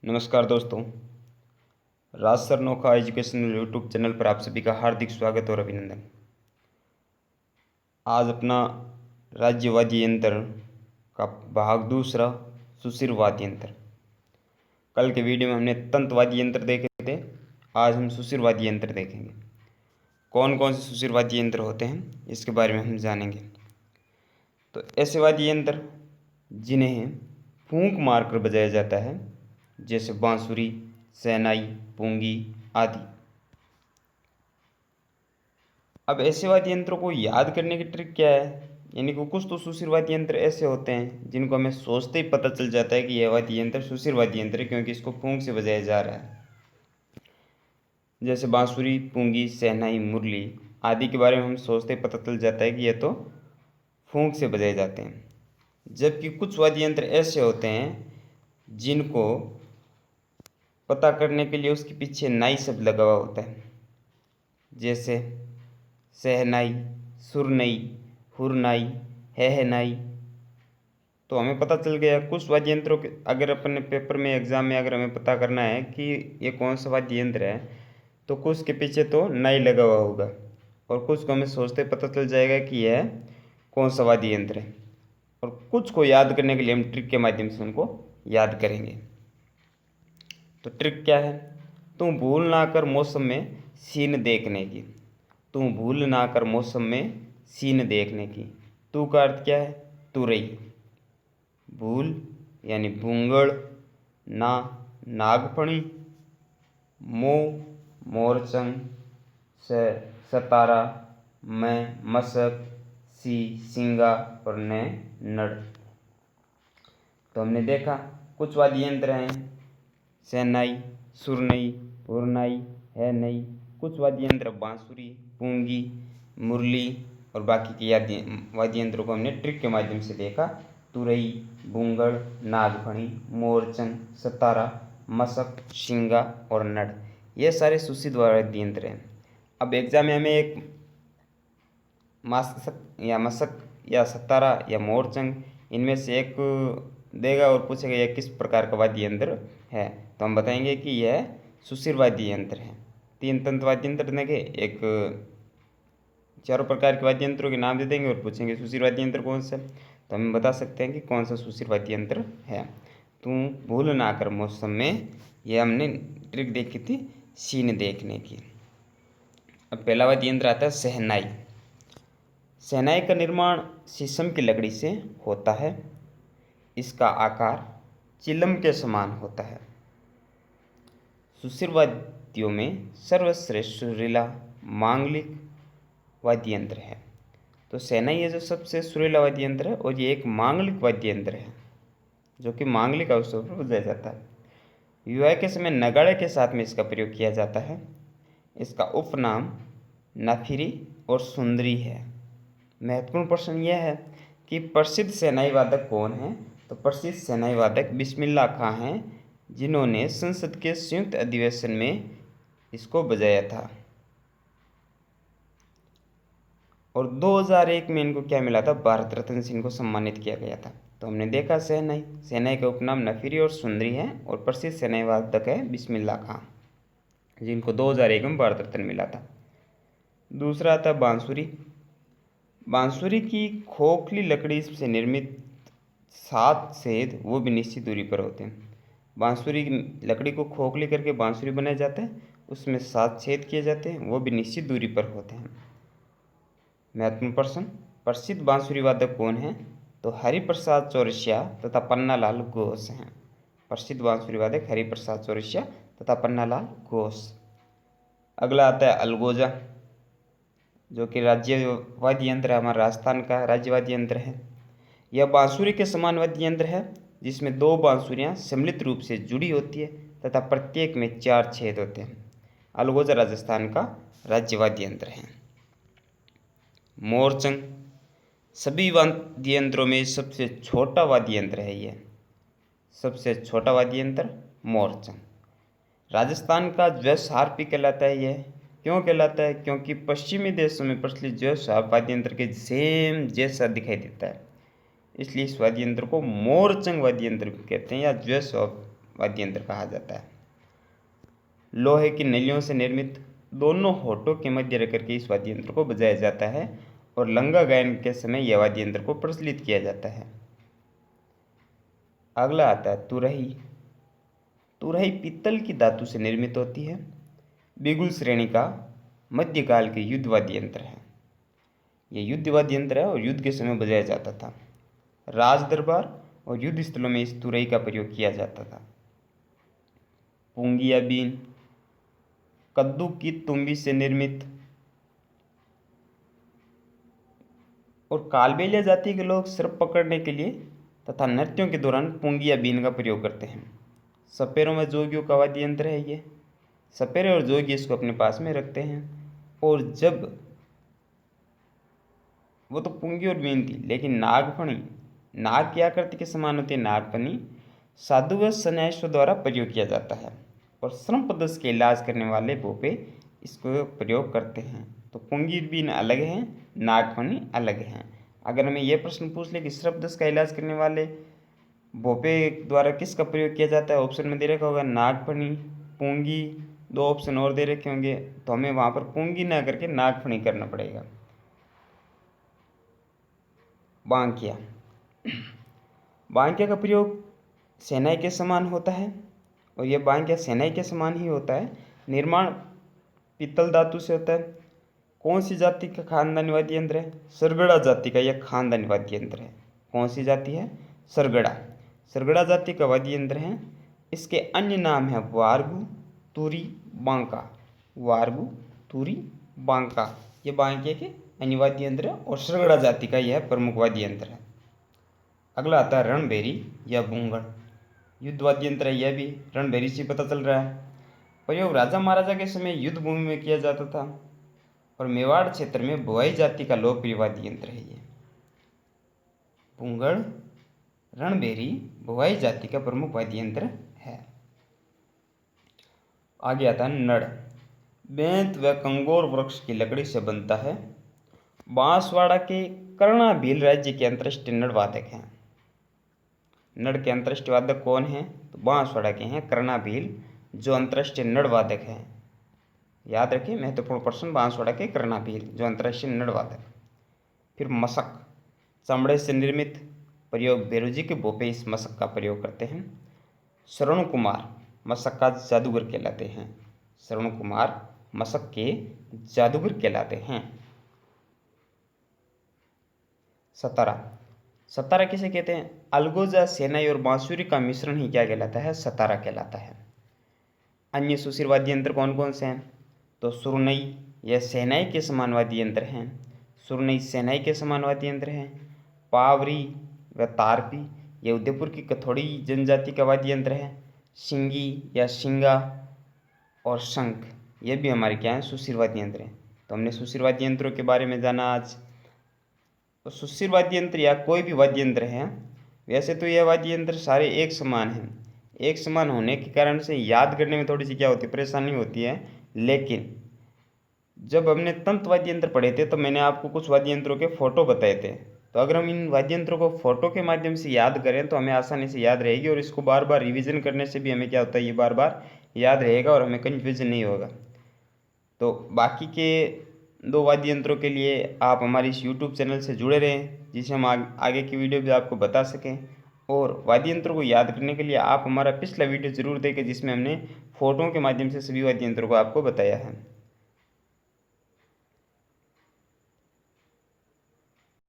नमस्कार दोस्तों, Raj sir Nokha educational YouTube channel पर आप सभी का हार्दिक स्वागत और अभिनंदन। आज अपना राज्य वाद्य यंत्र का भाग दूसरा सुशिर वाद्य यंत्र। कल के वीडियो में हमने तंत्र वाद्य यंत्र देखे थे, आज हम सुशिर वाद्य यंत्र देखेंगे। कौन कौन से सुशिर वाद्य यंत्र होते हैं इसके बारे में हम जानेंगे। तो ऐसे वाद्य यंत्र जिन्हें फूंक मारकर बजाया जाता है, जैसे बांसुरी, शहनाई, पुंगी आदि। अब ऐसे वाद्य यंत्रों को याद करने की ट्रिक क्या है? यानी कि कुछ तो सुशिर वाद्य यंत्र ऐसे होते हैं जिनको हमें सोचते ही पता चल जाता है कि यह वाद्य यंत्र सुशिर वाद्य यंत्र है, क्योंकि इसको फूंक से बजाया जा रहा है। जैसे बांसुरी, पुंगी, शहनाई, मुरली आदि के बारे में हम सोचते ही पता चल जाता है कि यह तो फूंक से बजाए जाते हैं। जबकि कुछ वाद्य यंत्र ऐसे होते हैं जिनको पता करने के लिए उसके पीछे नाई शब्द लगा हुआ होता है, जैसे शहनाई, सुरनई, हुरनाई, हहनाई। तो हमें पता चल गया कुछ वाद्य यंत्रों के, अगर अपने पेपर में एग्ज़ाम में अगर हमें पता करना है कि ये कौन सा वाद्य यंत्र है, तो कुछ के पीछे तो नाई लगा हुआ होगा और कुछ को हमें सोचते पता चल जाएगा कि यह कौन सा वाद्य यंत्र है। और कुछ को याद करने के लिए हम ट्रिक के माध्यम से उनको याद करेंगे। तो ट्रिक क्या है? तू भूल ना कर मौसम में सीन देखने की। तू भूल ना कर मौसम में सीन देखने की। तू का अर्थ क्या है? तुरई। भूल यानी भूंगड़, ना नागफणी, मो मोरचंग, से सतारा, मैं मशक, सी सिंगा और ने नड़। तो हमने देखा कुछ वाद्य यंत्र हैं शहनाई, सुरनई, हुरनाई, हहनई। कुछ वाद्य यंत्र बांसुरी, पुंगी, मुरली और बाकी के वाद्य यंत्रों को हमने ट्रिक के माध्यम से देखा। तुरई, भूंगड़, नागफणी, मोरचंग, सतारा, मशक, शिंगा और नड़, ये सारे सुसिद्ध वाद्य यंत्र हैं। अब एग्जाम में हमें एक मशक या सतारा या मोरचंग इनमें से एक देगा और पूछेगा यह किस प्रकार का वाद्य यंत्र है, तो हम बताएंगे कि यह सुशिर वाद्य यंत्र है। 3 तंत्र वाद्य यंत्र देंगे, एक चारों प्रकार के वाद्य यंत्रों के नाम दे देंगे और पूछेंगे सुशिर वाद्य यंत्र कौन सा, तो हम बता सकते हैं कि कौन सा सुशिर वाद्य यंत्र है। तू भूल ना कर मौसम में, यह हमने ट्रिक देखी थी सीन देखने की। अब पहला वाद्य यंत्र आता है शहनाई। शहनाई का निर्माण शीशम की लकड़ी से होता है। इसका आकार चिलम के समान होता है। सुशिर वाद्यों में सर्वश्रेष्ठ सुरीला मांगलिक वाद्य यंत्र है। तो शहनाई ये जो सबसे सुरीला वाद्य यंत्र है और ये एक मांगलिक वाद्य यंत्र है जो कि मांगलिक अवसर पर बजाया जाता है। विवाह के समय नगाड़े के साथ में इसका प्रयोग किया जाता है। इसका उपनाम नफिरी और सुंदरी है। महत्वपूर्ण प्रश्न यह है कि प्रसिद्ध शहनाई वादक कौन है? तो प्रसिद्ध शहनाई वादक बिस्मिल्लाह खां हैं, जिन्होंने संसद के संयुक्त अधिवेशन में इसको बजाया था। और 2001 में इनको क्या मिला था? भारत रत्न से इनको सम्मानित किया गया था। तो हमने देखा शहनाई का उपनाम नफीरी और सुंदरी है और प्रसिद्ध शहनाई वादक है बिस्मिल्लाह खां, जिनको 2001 में भारत रत्न मिला था। दूसरा आता है बांसुरी। बांसुरी की खोखली लकड़ी से निर्मित 7 छेद वो भी निश्चित दूरी पर होते हैं। बांसुरी की लकड़ी को खोखली करके बांसुरी बनाया जाता है, उसमें 7 छेद किए जाते हैं, वो भी निश्चित दूरी पर होते हैं। महत्वपूर्ण प्रश्न, प्रसिद्ध बांसुरी वादक कौन है? तो हरिप्रसाद चौरसिया तथा पन्नालाल घोष हैं। प्रसिद्ध बांसुरी वादक हरिप्रसाद चौरसिया तथा पन्नालाल घोष। अगला आता है अलगोजा, जो कि राज्य वाद्य यंत्र है, हमारा राजस्थान का राज्य वाद्य यंत्र है। यह बांसुरी के समान वाद्य यंत्र है जिसमें 2 बांसुरियां सम्मिलित रूप से जुड़ी होती है तथा प्रत्येक में 4 छेद होते हैं। अलगोजा राजस्थान का राज्य वाद्य यंत्र है। मोरचंग सभी वाद्य यंत्रों में सबसे छोटा वाद्य यंत्र है। यह सबसे छोटा वाद्य यंत्र मोरचंग राजस्थान का ज्वसार्पी कहलाता है। यह क्यों कहलाता है? क्योंकि पश्चिमी देशों में प्रचलित ज्वसार्प वाद्य यंत्र के सेम जैसा दिखाई देता है, इसलिए इस वाद्य यंत्र को मोरचंग वाद्य यंत्र कहते हैं या ज्वसार्प वाद्य यंत्र कहा जाता है। लोहे की नलियों से निर्मित दोनों होठों के मध्य रख करके इस वाद्य यंत्र को बजाया जाता है और लंगा गायन के समय यह वाद्य यंत्र को प्रचलित किया जाता है। अगला आता है तुरही। तुरही पीतल की धातु से निर्मित होती है। बिगुल श्रेणी का मध्यकाल के युद्ध वाद्य यंत्र है। यह युद्ध वाद्य यंत्र है और युद्ध के समय बजाया जाता था। राज दरबार और युद्ध स्थलों में इस तुरही का प्रयोग किया जाता था। पुंगी या बीन कद्दू की तुम्बी से निर्मित और कालबेलिया जाति के लोग सर्प पकड़ने के लिए तथा नृत्यों के दौरान पुंगी या बीन का प्रयोग करते हैं। सपेरों में जोगियों का वाद्य यंत्र है ये। सपेरे और जोगी इसको अपने पास में रखते हैं और जब वो तो पुंगी और बीन थी, लेकिन नागफणी, नाग की आकृति के समान होती है नागफणी, साधु व सन्यासियों द्वारा प्रयोग किया जाता है और श्रमपदश के इलाज करने वाले भोपे इसको प्रयोग करते हैं। तो पुंगी बीन अलग है, नागफणी अलग है। अगर हमें यह प्रश्न पूछ ले कि श्रमपदश का इलाज करने वाले भोपे द्वारा किसका प्रयोग किया जाता है, ऑप्शन में दे रखा होगा नागफणी, पुंगी, दो ऑप्शन और दे रखे होंगे, तो हमें वहाँ पर पुंगी ना करके नागफणी करना पड़ेगा। बांकिया। बांकिया का प्रयोग सेनाई के समान होता है और यह बांकिया सेनाई के समान ही होता है। निर्माण पीतल धातु से होता है। कौन सी जाति का खानदानी वाद्य यंत्र है? सरगड़ा जाति का यह खानदानी वाद्य यंत्र है। कौन सी जाति है? सरगड़ा। सरगड़ा जाति का वाद्य यंत्र है। इसके अन्य नाम है वारगू, तुरी, बांका। वारगू, तुरी, बांका ये बांकिया के अन्य वाद्य यंत्र है और सरगड़ा जाति का यह प्रमुख वाद्य यंत्र है। अगला आता है रणभेरी या बुंगड़। युद्ध वाद्य यंत्र है, यह भी रणभेरी से पता चल रहा है। प्रयोग राजा महाराजा के समय युद्ध भूमि में किया जाता था और मेवाड़ क्षेत्र में भुआई जाति का लोकप्रिय वाद्य यंत्र है ये। बुंगड़, रणभेरी भुआई जाति का प्रमुख वाद्य यंत्र है। आगे आता है नड़। बेंत व कंगोर वृक्ष की लकड़ी से बनता है। बांसवाड़ा के कर्णाभील राज्य के अंतर्राष्ट्रीय नड़ वादक हैं। नड़ के अंतर्राष्ट्रीय वादक कौन हैं? तो बांसवाड़ा के हैं कर्णाभील, जो अंतर्राष्ट्रीय नड़ वादक हैं। याद रखिए, महत्वपूर्ण प्रश्न, बांसवाड़ा के कर्णाभील जो अंतर्राष्ट्रीय नड़ वादक। फिर मशक, चमड़े से निर्मित, प्रयोग बेरोजी के भोपे इस मशक का प्रयोग करते हैं। श्रवण कुमार मशक का जादूगर कहलाते हैं। श्रवण कुमार मशक के जादूगर कहलाते हैं। सतारा। सतारा किसे कहते हैं? अलगोजा, सेनाई और बांसुरी का मिश्रण ही क्या कहलाता है? सतारा कहलाता है। अन्य सुशिर वाद्य यंत्र कौन कौन से हैं? तो सुरनई यह सेनाई के समान वाद्य यंत्र हैं। सुरनई सेनाई के समान वाद्य यंत्र हैं। पावरी व तारपी यह उदयपुर की कथोड़ी जनजाति का वाद्य यंत्र है। सिंगी या सिंगा और शंख ये भी हमारे क्या हैं? सुशिर वाद्य यंत्र हैं। तो हमने सुशिर वाद्य यंत्रों के बारे में जाना आज। तो सुशिर वाद्य यंत्र या कोई भी वाद्य यंत्र है, वैसे तो यह वाद्य यंत्र सारे एक समान हैं। एक समान होने के कारण से याद करने में थोड़ी सी क्या होती है? परेशानी होती है। लेकिन जब हमने तंत्र वाद्य यंत्र पढ़े थे तो मैंने आपको कुछ वाद्य यंत्रों के फोटो बताए थे। तो अगर हम इन वाद्य यंत्रों को फोटो के माध्यम से याद करें तो हमें आसानी से याद रहेगी और इसको बार बार रिवीजन करने से भी हमें क्या होता है? ये बार बार याद रहेगा और हमें कन्फ्यूजन नहीं होगा। तो बाकी के दो वाद्य यंत्रों के लिए आप हमारे इस यूट्यूब चैनल से जुड़े रहें, जिससे हम आगे की वीडियो भी आपको बता सकें। और वाद्य यंत्रों को याद करने के लिए आप हमारा पिछला वीडियो ज़रूर देखें, जिसमें हमने फ़ोटों के माध्यम से सभी वाद्य यंत्रों को आपको बताया है।